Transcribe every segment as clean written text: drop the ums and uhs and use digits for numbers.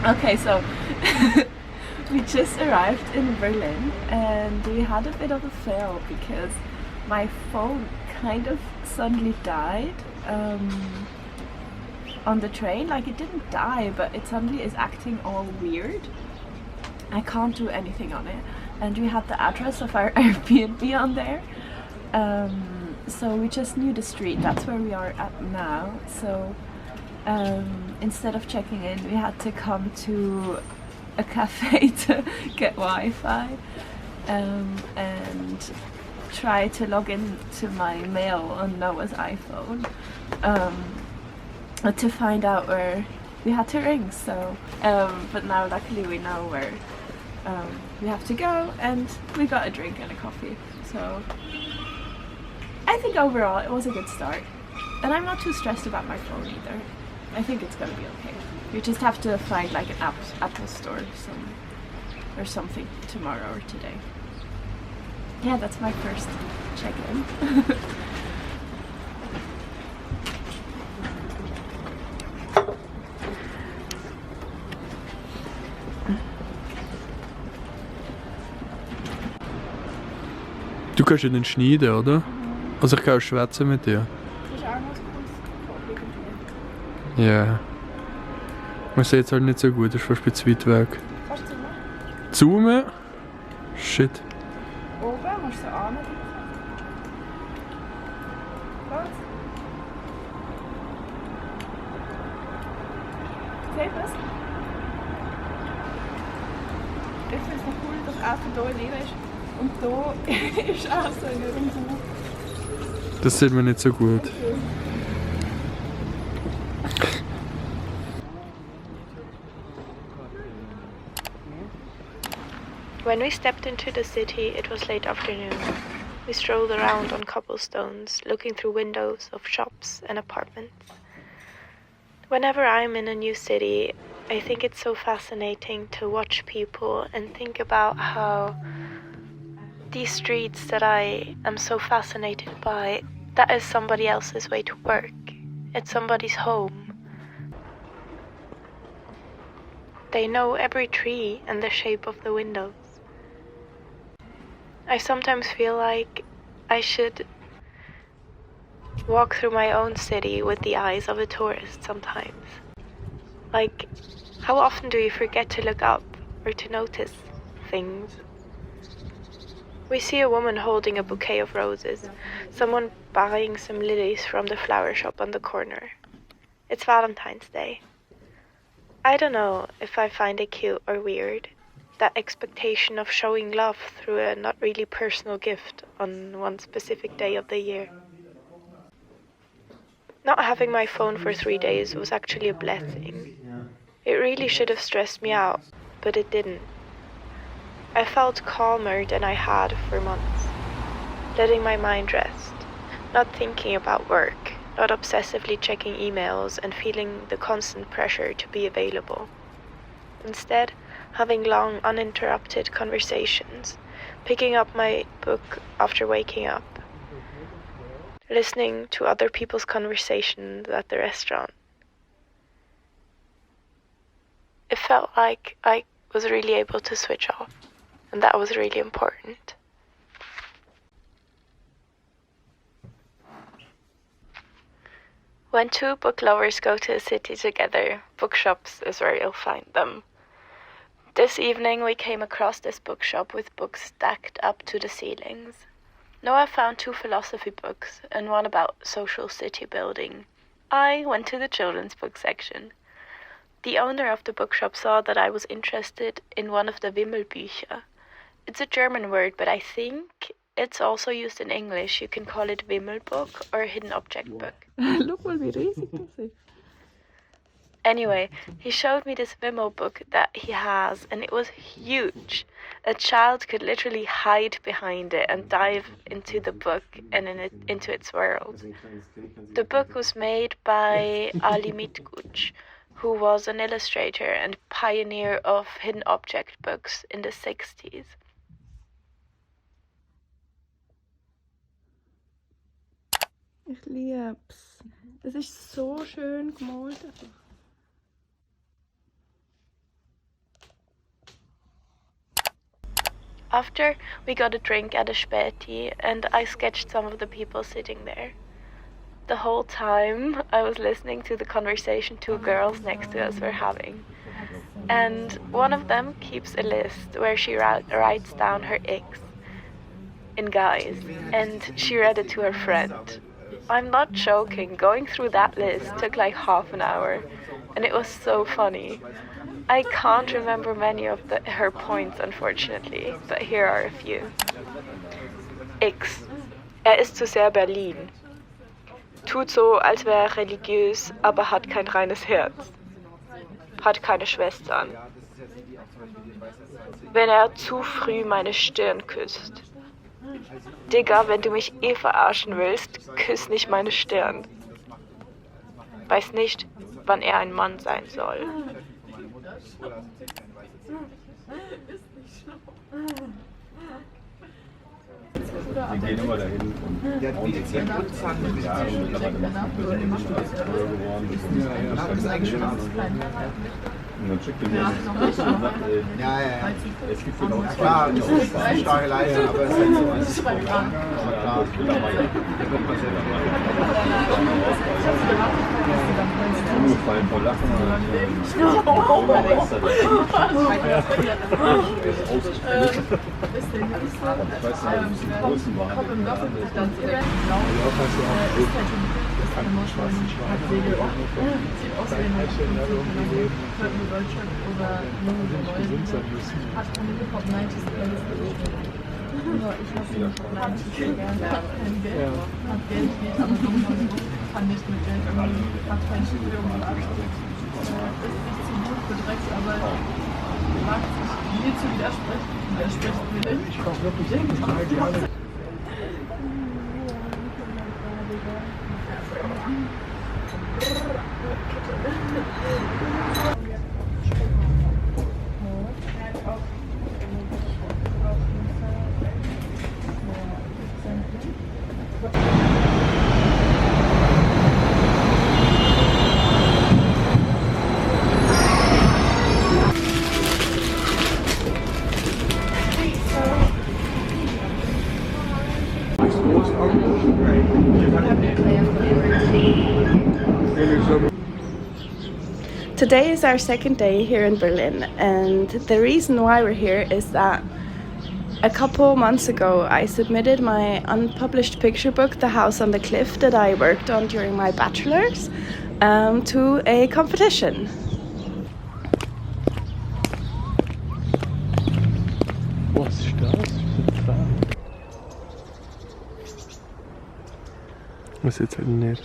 Okay, so we just arrived in Berlin and we had a bit of a fail because my phone kind of suddenly died on the train. Like, it didn't die, but it suddenly is acting all weird. I can't do anything on it, and we had the address of our Airbnb on there, so we just knew the street. That's where we are at now. So instead of checking in, we had to come to a cafe to get Wi-Fi and try to log in to my mail on Noah's iPhone to find out where we had to ring. So but now luckily we know where we have to go, and we got a drink and a coffee. So I think overall it was a good start, and I'm not too stressed about my phone either. I think it's gonna be okay. We just have to find like an Apple store or something tomorrow or today. Yeah, that's my first check-in. Du kannst ihn dann schneiden, oder? Also ich kann auch schwätzen mit dir. Das ist auch noch ein cooles irgendwie. Ja. Man sieht es halt nicht so gut, das ist fast ein bisschen weit weg. Kannst du zoomen? Zoomen? Shit. Oben musst du andrücken. Was? Seht ihr das? Ich finde es noch cool, dass er hier drin ist. Und hier ist auch so ein Rundum. Das sieht man nicht so gut. When we stepped into the city, it was late afternoon. We strolled around on cobblestones, looking through windows of shops and apartments. Whenever I'm in a new city, I think it's so fascinating to watch people and think about how these streets that I am so fascinated by, that is somebody else's way to work. It's somebody's home. They know every tree and the shape of the windows. I sometimes feel like I should walk through my own city with the eyes of a tourist sometimes. Like, how often do you forget to look up or to notice things? We see a woman holding a bouquet of roses, someone buying some lilies from the flower shop on the corner. It's Valentine's Day. I don't know if I find it cute or weird, that expectation of showing love through a not really personal gift on one specific day of the year. Not having my phone for 3 days was actually a blessing. It really should have stressed me out, but it didn't. I felt calmer than I had for months, letting my mind rest, not thinking about work, not obsessively checking emails and feeling the constant pressure to be available. Instead, having long, uninterrupted conversations, picking up my book after waking up, listening to other people's conversations at the restaurant. It felt like I was really able to switch off, and that was really important. When two book lovers go to a city together, bookshops is where you'll find them. This evening we came across this bookshop with books stacked up to the ceilings. Noah found 2 philosophy books and one about social city building. I went to the children's book section. The owner of the bookshop saw that I was interested in one of the Wimmelbücher. It's a German word, but I think it's also used in English. You can call it Wimmelbook or Hidden Object Book. Look mal, wie riesig das ist. Anyway, he showed me this Vimmel book that he has, and it was huge. A child could literally hide behind it and dive into the book and into its world. The book was made by Ali Mitguc, who was an illustrator and pioneer of hidden object books in the 60s. Ich lieb's. Es ist so schön gemalt. After, we got a drink at a Späti, and I sketched some of the people sitting there. The whole time, I was listening to the conversation two girls next to us were having. And one of them keeps a list where she writes down her icks in guys, and she read it to her friend. I'm not joking, going through that list took like half an hour, and it was so funny. I can't remember many of her points, unfortunately, but here are a few. X. Ist zu sehr Berlin. Tut so, als wäre er religiös, aber hat kein reines Herz. Hat keine Schwestern. Wenn zu früh meine Stirn küsst. Digga, wenn du mich verarschen willst, küss nicht meine Stirn. Weiß nicht, wann ein Mann sein soll. Wir gehen immer dahin und der hat die 10 Putzahn mit Jahre mittlerweile geworden. Das ist eigentlich schon und dann schickt er mir das und sagt, es gibt genau klar, das ist eine starke Leistung, aber es ist halt so, es ist klar, ich bin dabei. Der kommt mal selber rein. Umgefallen vor Lachen. Ich weiß nicht, wie die Größen waren. Today is our second day here in Berlin, and the reason why we're here is that a couple months ago I submitted my unpublished picture book, The House on the Cliff, that I worked on during my bachelor's, to a competition. Was ist das? Das ist jetzt halt nett.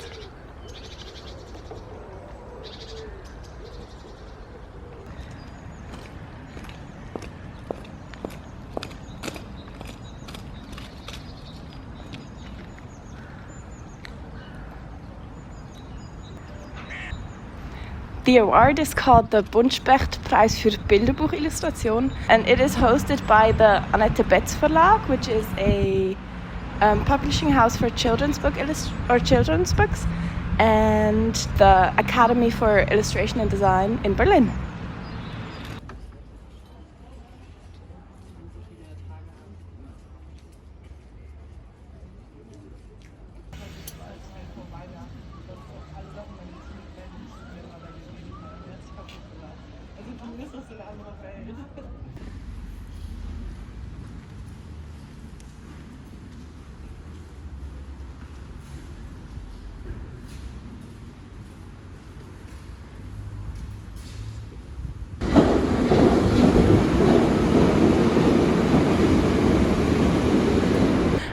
The award is called the Buntspecht-Preis für Bilderbuchillustration, and it is hosted by the Annette Betz Verlag, which is a publishing house for children's books, and the Academy for Illustration and Design in Berlin.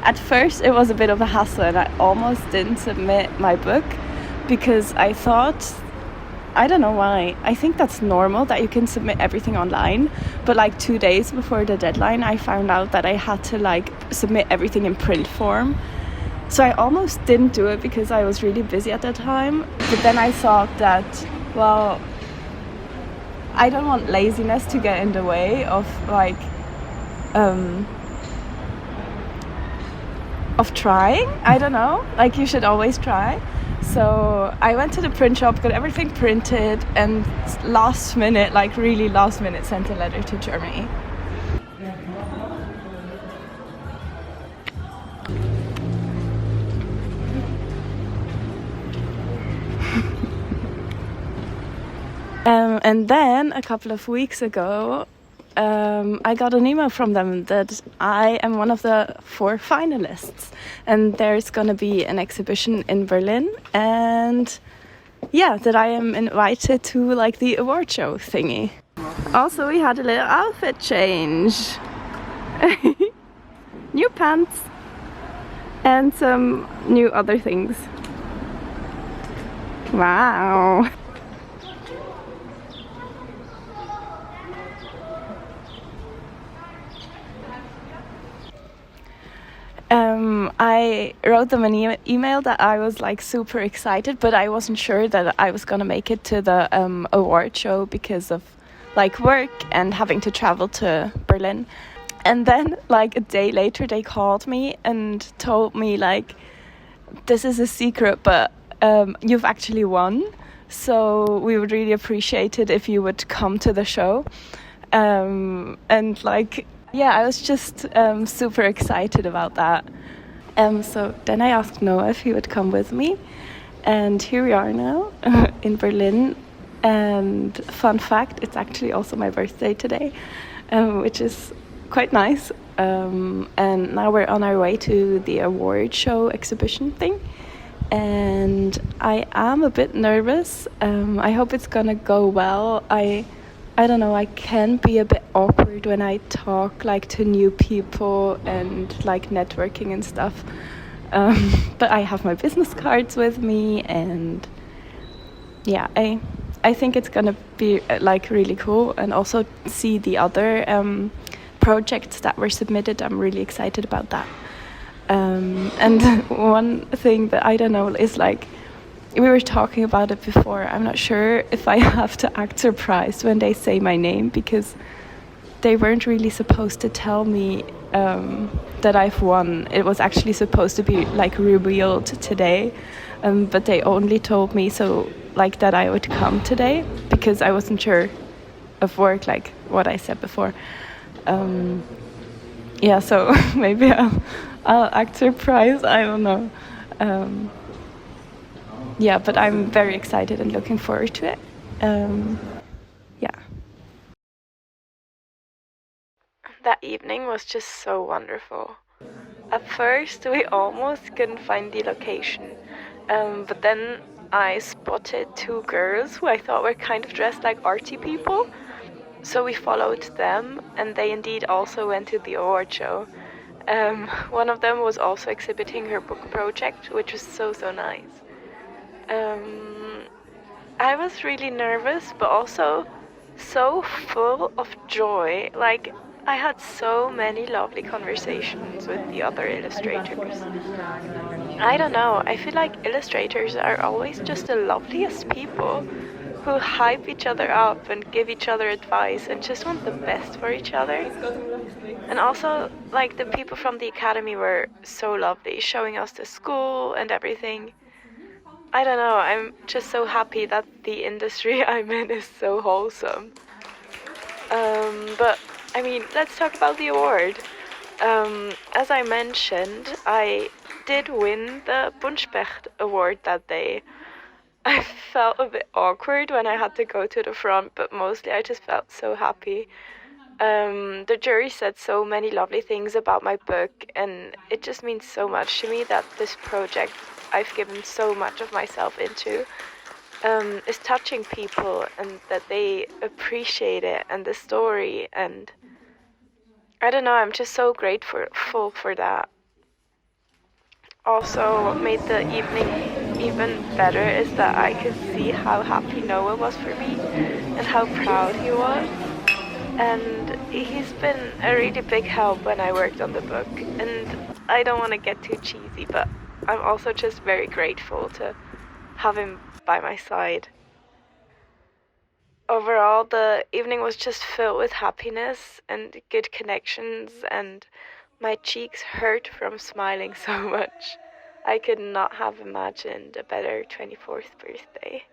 At first it was a bit of a hassle, and I almost didn't submit my book because I thought, I don't know why, I think that's normal that you can submit everything online, but like 2 days before the deadline I found out that I had to like submit everything in print form. So I almost didn't do it because I was really busy at that time, but then I thought that, well, I don't want laziness to get in the way of like of trying. I don't know, like you should always try. So I went to the print shop, got everything printed, and last minute, like really last minute, sent a letter to Germany. And then a couple of weeks ago, I got an email from them that I am one of the 4 finalists, and there's gonna be an exhibition in Berlin, and yeah, that I am invited to like the award show thingy. Also, we had a little outfit change. New pants and some new other things. Wow. I wrote them an email that I was like super excited, but I wasn't sure that I was gonna make it to the award show because of like work and having to travel to Berlin. And then like a day later they called me and told me like, this is a secret, but you've actually won, so we would really appreciate it if you would come to the show. And like, yeah, I was just super excited about that. So then I asked Noah if he would come with me, and here we are now in Berlin. And fun fact, it's actually also my birthday today, which is quite nice. And now we're on our way to the award show exhibition thing, and I am a bit nervous. I hope it's gonna go well. I don't know, I can be a bit awkward when I talk like to new people and like networking and stuff. But I have my business cards with me, and yeah, I think it's gonna be like really cool, and also see the other projects that were submitted. I'm really excited about that. And one thing that I don't know is like, we were talking about it before. I'm not sure if I have to act surprised when they say my name, because they weren't really supposed to tell me that I've won. It was actually supposed to be like revealed today, but they only told me so like that I would come today, because I wasn't sure of work, like what I said before. Yeah, so maybe I'll act surprised. I don't know. Yeah, but I'm very excited and looking forward to it. Yeah. That evening was just so wonderful. At first, we almost couldn't find the location, but then I spotted 2 girls who I thought were kind of dressed like arty people. So we followed them, and they indeed also went to the award show. One of them was also exhibiting her book project, which was so nice. I was really nervous, but also so full of joy. Like, I had so many lovely conversations with the other illustrators. I don't know, I feel like illustrators are always just the loveliest people, who hype each other up and give each other advice and just want the best for each other. And also, like, the people from the academy were so lovely, showing us the school and everything. I don't know, I'm just so happy that the industry I'm in is so wholesome. But, I mean, let's talk about the award. As I mentioned, I did win the Buntspecht award that day. I felt a bit awkward when I had to go to the front, but mostly I just felt so happy. The jury said so many lovely things about my book, and it just means so much to me that this project I've given so much of myself into is touching people, and that they appreciate it and the story, and I don't know, I'm just so grateful for that. Also, what made the evening even better is that I could see how happy Noah was for me and how proud he was. And he's been a really big help when I worked on the book. And I don't want to get too cheesy, but I'm also just very grateful to have him by my side. Overall, the evening was just filled with happiness and good connections, and my cheeks hurt from smiling so much. I could not have imagined a better 24th birthday.